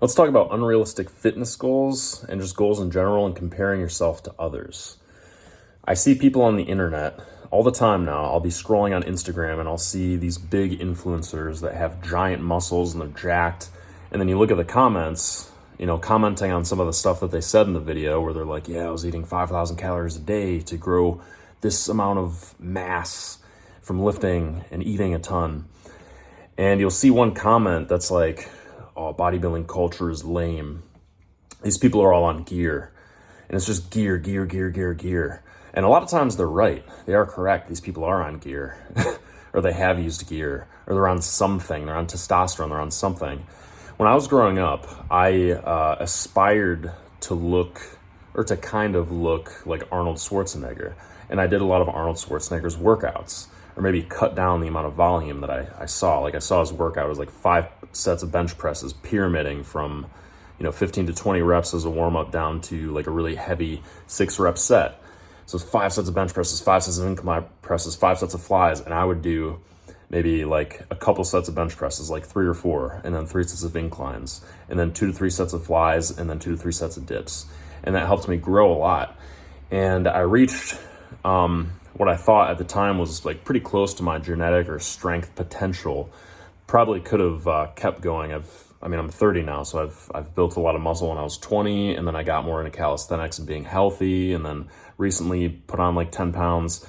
Let's talk about unrealistic fitness goals and just goals in general and comparing yourself to others. I see people on the internet all the time now. I'll be scrolling on Instagram and I'll see these big influencers that have giant muscles and they're jacked. And then you look at the comments, commenting on some of the stuff that they said in the video where they're like, yeah, I was eating 5,000 calories a day to grow this amount of mass from lifting and eating a ton. And you'll see one comment that's like, oh, bodybuilding culture is lame. These people are all on gear. And it's just gear. And a lot of times they're right. They are correct. These people are on gear. Or they have used gear. Or they're on something. They're on testosterone. They're on something. When I was growing up, I aspired to look, or to kind of look like Arnold Schwarzenegger. And I did a lot of Arnold Schwarzenegger's workouts. Or maybe cut down the amount of volume that I saw. Like I saw his workout, it was like 5 sets of bench presses, pyramiding from 15 to 20 reps as a warm-up down to like a really heavy 6-rep set. So it's 5 sets of bench presses, 5 sets of incline presses, 5 sets of flies, and I would do maybe like a couple sets of bench presses, like 3 or 4, and then 3 sets of inclines, and then 2 to 3 sets of flies, and then 2 to 3 sets of dips. And that helped me grow a lot. And I reached what I thought at the time was like pretty close to my genetic or strength potential. Probably could have kept going. I'm 30 now, so I've built a lot of muscle when I was 20, and then I got more into calisthenics and being healthy, and then recently put on like 10 pounds.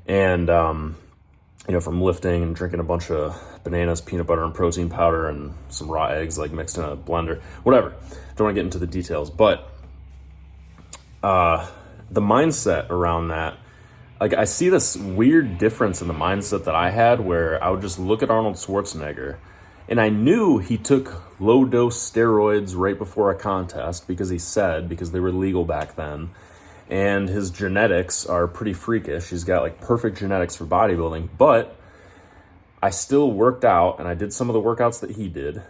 And from lifting and drinking a bunch of bananas, peanut butter, and protein powder, and some raw eggs like mixed in a blender, whatever. Don't want to get into the details, but the mindset around that. Like, I see this weird difference in the mindset that I had where I would just look at Arnold Schwarzenegger and I knew he took low-dose steroids right before a contest because they were legal back then. And his genetics are pretty freakish. He's got like perfect genetics for bodybuilding, but I still worked out and I did some of the workouts that he did.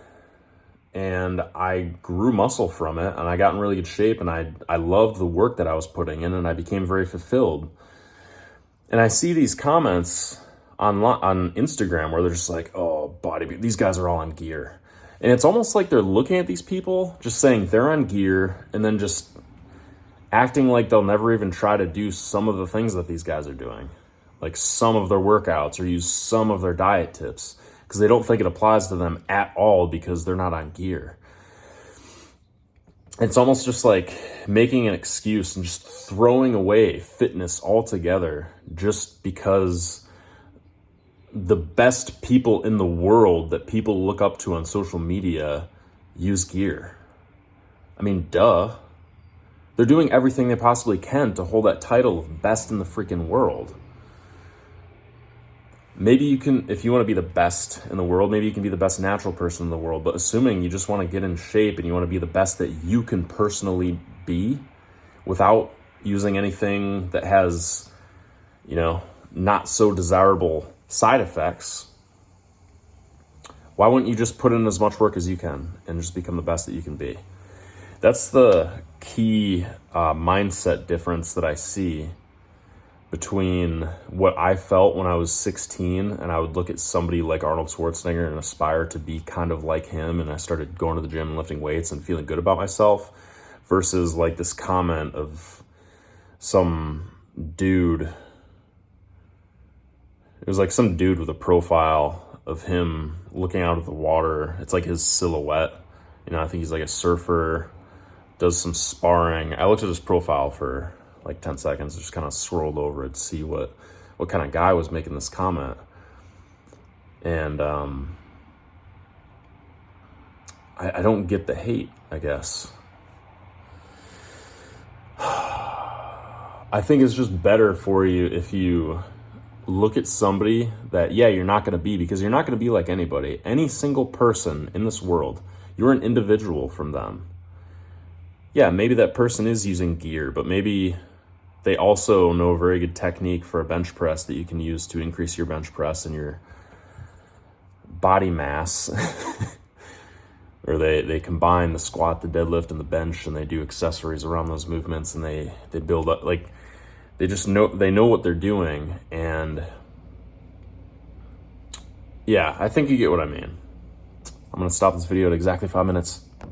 And I grew muscle from it and I got in really good shape and I loved the work that I was putting in and I became very fulfilled. And I see these comments on Instagram where they're just like, oh, these guys are all on gear. And it's almost like they're looking at these people, just saying they're on gear, and then just acting like they'll never even try to do some of the things that these guys are doing. Like some of their workouts or use some of their diet tips. Because they don't think it applies to them at all because they're not on gear. It's almost just like making an excuse and just throwing away fitness altogether just because the best people in the world that people look up to on social media use gear. I mean, duh. They're doing everything they possibly can to hold that title of best in the freaking world. Maybe you can, if you want to be the best in the world, maybe you can be the best natural person in the world, but assuming you just want to get in shape and you want to be the best that you can personally be without using anything that has, not so desirable side effects, why wouldn't you just put in as much work as you can and just become the best that you can be? That's the key mindset difference that I see between what I felt when I was 16 and I would look at somebody like Arnold Schwarzenegger and aspire to be kind of like him, and I started going to the gym and lifting weights and feeling good about myself, versus like this comment of some dude. It was like some dude with a profile of him looking out of the water. It's like his silhouette. I think he's like a surfer, does some sparring. I looked at his profile for like 10 seconds, just kind of scrolled over it to see what kind of guy was making this comment. And I don't get the hate, I guess. I think it's just better for you if you look at somebody that, you're not going to be, because you're not going to be like anybody. Any single person in this world, you're an individual from them. Yeah, maybe that person is using gear, but maybe they also know a very good technique for a bench press that you can use to increase your bench press and your body mass. Or they combine the squat, the deadlift, and the bench, and they do accessories around those movements, and they build up, like, they know what they're doing. And yeah, I think you get what I mean. I'm going to stop this video at exactly 5 minutes.